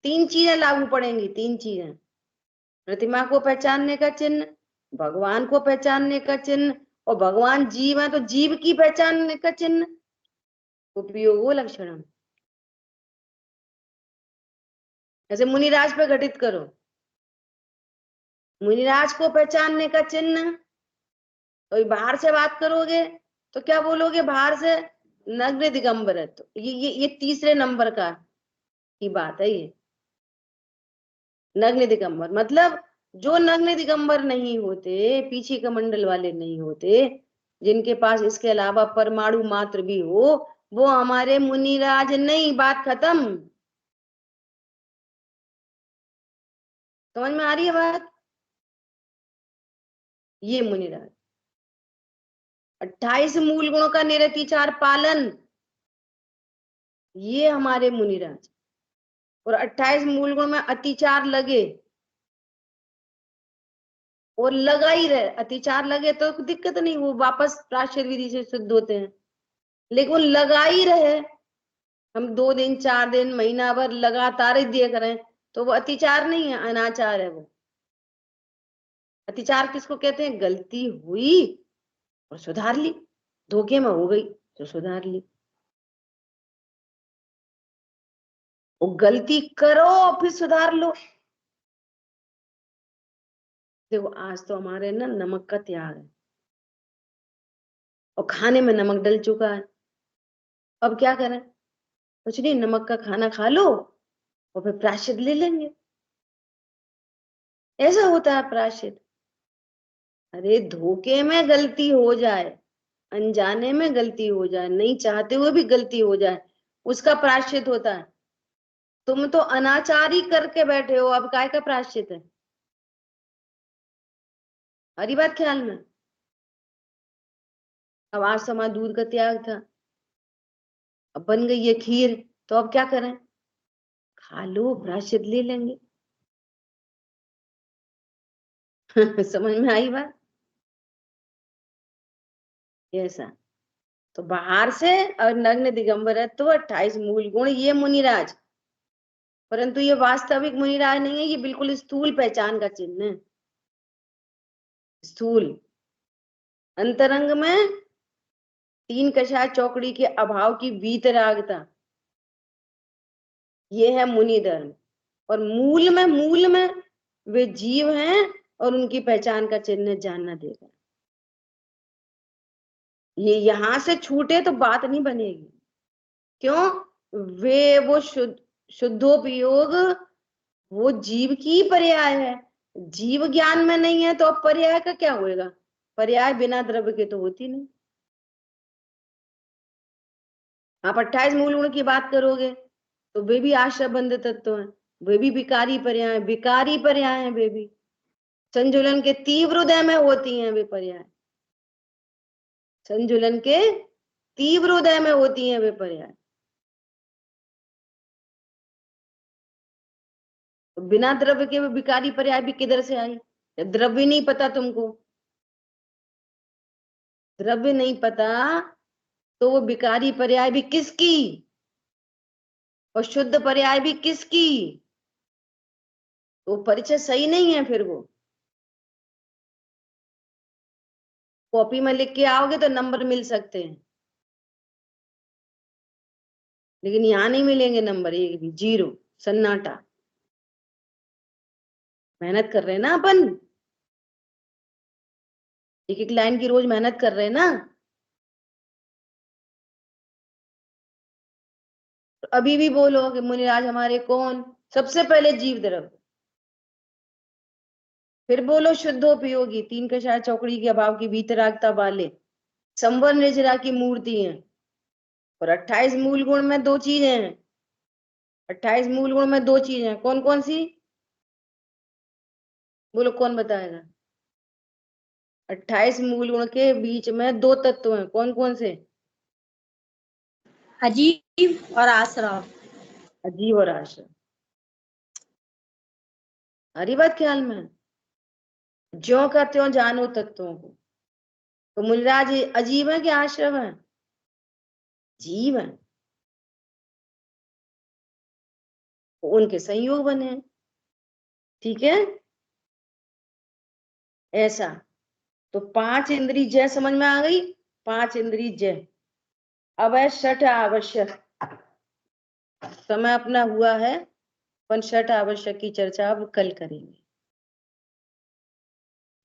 तीन चीजें लागू पड़ेंगी, तीन चीजें। प्रतिमा को पहचानने का चिन्ह, भगवान को पहचानने का चिन्ह, और भगवान जीव है तो जीव की पहचानने का चिन्ह। उपयोगो लक्षणम। ऐसे मुनिराज पे घटित करो। मुनिराज को पहचानने का चिन्ह, तो बाहर से बात करोगे तो क्या बोलोगे? बाहर से नग्न दिगंबर। तो ये तीसरे नंबर का की बात है। ये नग्न दिगंबर मतलब जो नग्न दिगंबर नहीं होते, पीछे कमंडल वाले नहीं होते, जिनके पास इसके अलावा परमाणु मात्र भी हो, वो हमारे मुनिराज नहीं। बात खत्म। समझ में आ रही है बात? ये मुनिराज 28 मूल गुणों का निरतिचार पालन, ये हमारे मुनिराज। और 28 मूल गुण में अतिचार लगे और लगा ही रहे, अतिचार लगे तो दिक्कत नहीं, वो वापस प्राश्चित विधि से शुद्ध होते हैं। लेकिन वो लगा ही रहे, हम 2 दिन 4 दिन महीना भर लगातार ही देख रहे हैं, तो वो अतिचार नहीं है, अनाचार है वो। अतिचार किसको कहते हैं? गलती हुई और सुधार ली, धोखे में हो गई तो सुधार ली। वो गलती करो फिर सुधार लो। देखो आज तो हमारे ना नमक का त्याग है, और खाने में नमक डल चुका है। अब क्या करें? कुछ नहीं, नमक का खाना खा लो और फिर प्रायश्चित ले लेंगे। ऐसा होता है प्रायश्चित। अरे धोखे में गलती हो जाए, अनजाने में गलती हो जाए, नहीं चाहते हुए भी गलती हो जाए, उसका प्रायश्चित होता है। तुम तो अनाचारी करके बैठे हो, अब काय का प्रायश्चित है? हरी बात ख्याल में। अब आज तो हमारा दूध का त्याग था, अब बन गई है खीर, तो अब क्या करें? खा लो, प्रायश्चित ले लेंगे। समझ में आई बात? ऐसा तो बाहर से और नग्न दिगंबर है तो 28 मूल गुण, ये मुनिराज। परंतु ये वास्तविक मुनिराज नहीं है, ये बिल्कुल स्थूल पहचान का चिन्ह है। स्थूल अंतरंग में 3 कषाय चौकड़ी के अभाव की वीतरागता, ये है मुनि धर्म। और मूल में वे जीव हैं और उनकी पहचान का चिन्ह जानना देगा। ये यहां से छूटे तो बात नहीं बनेगी। क्यों? वे वो शुद्धोपयोग, वो जीव की पर्याय है। जीव ज्ञान में नहीं है तो अब पर्याय का क्या होएगा? पर्याय बिना द्रव्य के तो होती नहीं। आप 28 मूल गुण की बात करोगे तो वे भी आश्रय बंध तत्व हैं, वे भी विकारी पर्याय, विकारी पर्याय हैं वे भी। संजुलन के तीव्र उदय में होती हैं वे पर्याय, संजुलन के तीव्र उदय में होती हैं वे पर्याय। तो बिना द्रव्य के वे विकारी पर्याय भी किधर से आई? द्रव्य नहीं पता तुमको, द्रव्य नहीं पता तो वो विकारी पर्याय भी किसकी और शुद्ध पर्याय भी किसकी? तो परिचय सही नहीं है। फिर वो कॉपी में लिख के आओगे तो नंबर मिल सकते हैं, लेकिन यहाँ नहीं मिलेंगे नंबर एक भी, 0, सन्नाटा। मेहनत कर रहे हैं ना अपन, एक एक लाइन की रोज मेहनत कर रहे हैं ना। तो अभी भी बोलो कि मुनिराज हमारे कौन, सबसे पहले जीव द्रव्य, फिर बोलो शुद्धोपयोगी, 3 कषाय चौकड़ी के अभाव की भीतरागता वाले, संवर निर्जरा की मूर्ति है। और 28 मूल गुण में 2 चीजें हैं, 28 मूल गुण में 2 चीजें हैं, कौन कौन सी बोलो, कौन बताएगा? 28 मूल गुण के बीच में 2 तत्व हैं, कौन कौन से? अजीव और आश्रम। अजीव और आश्रम। हरी बात ख्याल में, ज्यों का त्यों जानो तत्वों को। तो मुनिराज अजीब है कि आश्रम है? जीव है, तो उनके संयोग बने हैं, ठीक है ऐसा। तो 5 इंद्री जय समझ में आ गई, 5 इंद्री जय। अब है छठ आवश्यक, समय अपना हुआ है, पर छठ आवश्यक की चर्चा अब कल करेंगे,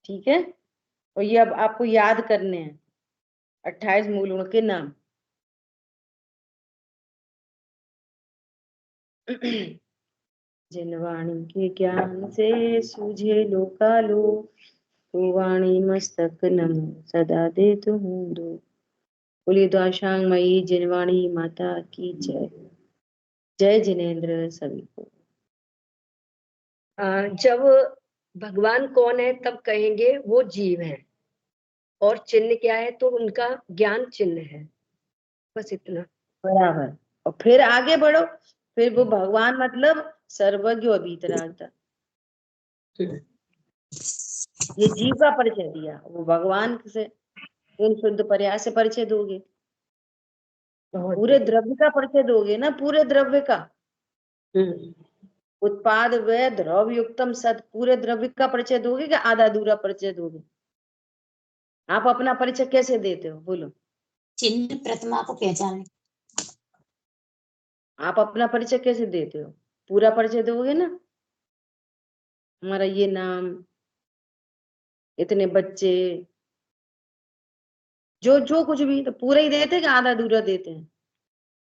ठीक है। और ये अब आपको याद करने हैं 28 मूल गुण के नाम। जिन वाणी के ज्ञान से सूझे लोकालो, तो वाणी मस्तक नमो सदा दे तुम दो। बोलिए द्वाशांग मई जिनवाणी माता की जय। जय जिनेन्द्र सभी को। जब भगवान कौन है तब कहेंगे वो जीव है, और चिन्ह क्या है तो उनका ज्ञान चिन्ह है, बस इतना। बराबर। और फिर आगे बढ़ो, फिर वो भगवान मतलब सर्वज्ञ और भीतरागता, ये जीव का परिचय दिया, वो भगवान से उन शुद्ध पर्याय से परिचय दोगे, पूरे द्रव्य का परिचय दोगे ना, पूरे द्रव्य का। उत्पाद व द्रव्य युक्तम सद, पूरे द्रव्य का परिचय दोगे कि आधा अधूरा परिचय दोगे? आप अपना परिचय कैसे देते हो बोलो? चिन्ह प्रतिमा को पहचाने। आप अपना परिचय कैसे देते हो? पूरा परिचय दोगे ना, हमारा ये नाम, इतने बच्चे, जो जो कुछ भी, तो पूरा ही देते हैं कि आधा अधूरा देते हैं?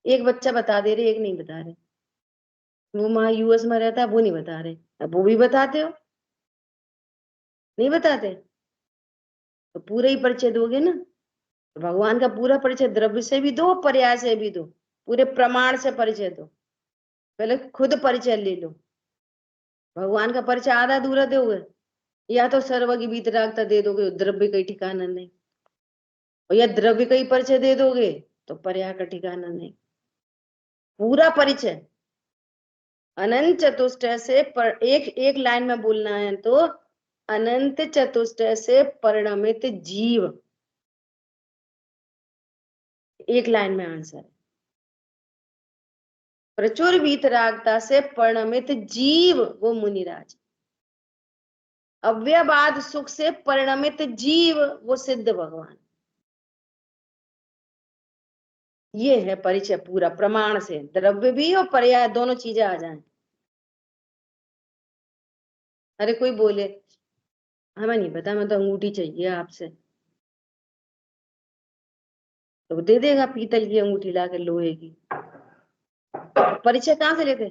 एक बच्चा बता दे रहे, एक नहीं बता रहे। वो वहां यूएस में रहता है, वो नहीं बता रहे, अब वो भी बताते हो? नहीं बताते, तो पूरा ही परिचय दोगे ना। तो भगवान का पूरा परिचय द्रव्य से भी दो, पर्याय से भी दो, पूरे प्रमाण से परिचय दो। पहले खुद परिचय ले लो। भगवान का परिचय आधा अधूरा दोगे, या तो सर्व की भीतरागता दे दोगे, द्रव्य का ठिकाना नहीं, और या द्रव्य का ही परिचय दे दोगे तो पर्याय का ठिकाना नहीं। पूरा परिचय अनंत चतुष्टय से एक एक लाइन में बोलना है तो अनंत चतुष्टय से परिणमित जीव, एक लाइन में आंसर है। प्रचुर वीतरागता से परिणमित जीव वो मुनिराज, अव्ययवाद सुख से परिणमित जीव वो सिद्ध भगवान। ये है परिचय पूरा प्रमाण से, द्रव्य भी और पर्याय दोनों चीजें आ जाएं। अरे कोई बोले हमें नहीं पता, मैं तो अंगूठी चाहिए आपसे, तो दे देगा पीतल की अंगूठी लाके, लोहे की। परिचय कहाँ से लेते?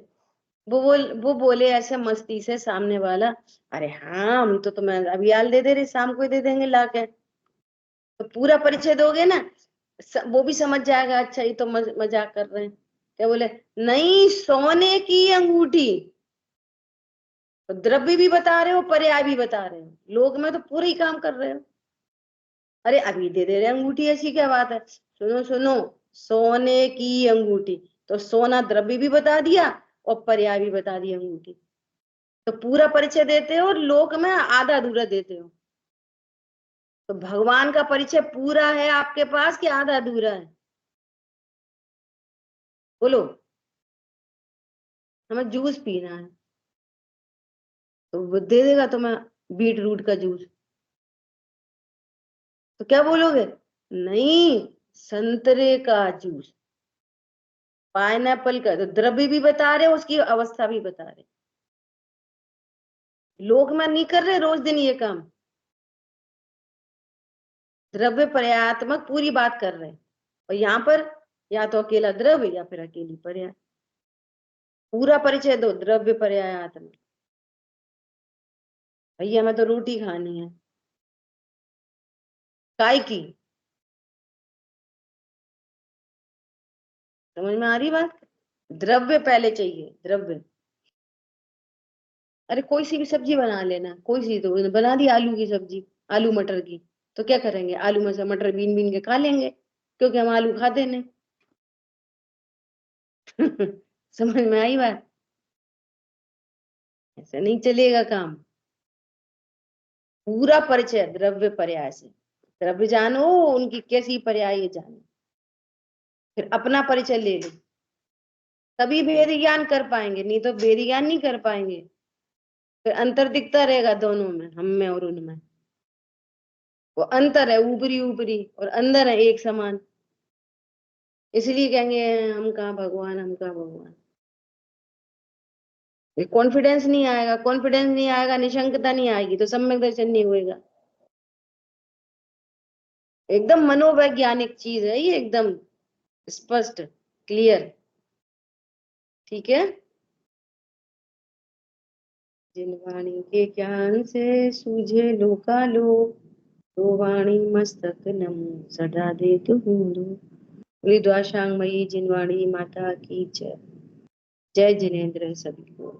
वो बोले ऐसे मस्ती से सामने वाला, अरे हाँ हम तो तुम्हें अभी हाल दे दे रहे, शाम को ही दे देंगे लाके। तो पूरा परिचय दोगे ना, वो भी समझ जाएगा, अच्छा ये तो मजाक कर रहे हैं। क्या बोले? नहीं, सोने की अंगूठी। तो द्रव्य भी बता रहे हो, पर्याय भी बता रहे हो, लोग में तो पूरा ही काम कर रहे हो। अरे अभी दे दे रहे अंगूठी, ऐसी क्या बात है? सुनो सुनो, सोने की अंगूठी, तो सोना द्रव्य भी बता दिया और पर्याय भी बता दिया अंगूठी। तो पूरा परिचय देते हो, लोक में आधा अधूरा देते हो। तो भगवान का परिचय पूरा है आपके पास कि आधा अधूरा है? बोलो। हमें जूस पीना है, तो वो दे देगा तुम्हें बीट रूट का जूस, तो क्या बोलोगे? नहीं, संतरे का जूस। पाइनएप्पल का तो द्रव्य भी बता रहे, उसकी अवस्था भी बता रहे। लोक में नहीं कर रहे रोज दिन ये काम, द्रव्य पर्यायात्मक पूरी बात कर रहे हैं। और यहाँ पर या तो अकेला द्रव्य या फिर अकेली पर्याय, पूरा परिचय दो द्रव्य पर्यायात्मक। भैया हमें तो रोटी खानी है, काय की? समझ में आ रही बात? द्रव्य पहले चाहिए, द्रव्य। अरे कोई सी भी सब्जी बना लेना, कोई सी तो बना दी, आलू की सब्जी, आलू मटर की, तो क्या करेंगे, आलू में से मटर बीन बीन के खा लेंगे, क्योंकि हम आलू खाते नहीं। समझ में आई बात? ऐसा नहीं चलेगा काम। पूरा परिचय द्रव्य पर्याय से, द्रव्य जानो उनकी कैसी पर्याय ये जानो, फिर अपना परिचय ले लो, तभी भेद ज्ञान कर पाएंगे, नहीं तो भेद ज्ञान नहीं कर पाएंगे। फिर अंतर दिखता रहेगा दोनों में, हम में और उनमें। वो अंतर है ऊपरी ऊपरी, और अंदर है एक समान। इसलिए कहेंगे हम कहाँ भगवान, हम कहाँ भगवान। कॉन्फिडेंस नहीं आएगा, कॉन्फिडेंस नहीं आएगा, निशंकता नहीं आएगी, तो सम्यक दर्शन नहीं होएगा। एकदम मनोवैज्ञानिक चीज है ये, एकदम स्पष्ट, क्लियर। ठीक है। जिन वाणी के ज्ञान से सूझे लोकालोक, तो वाणी मस्तक नमो सदा दे तुम दो। बोली द्वाशांगमयी जिनवाणी माता की जय। जय जिनेन्द्र सभी को।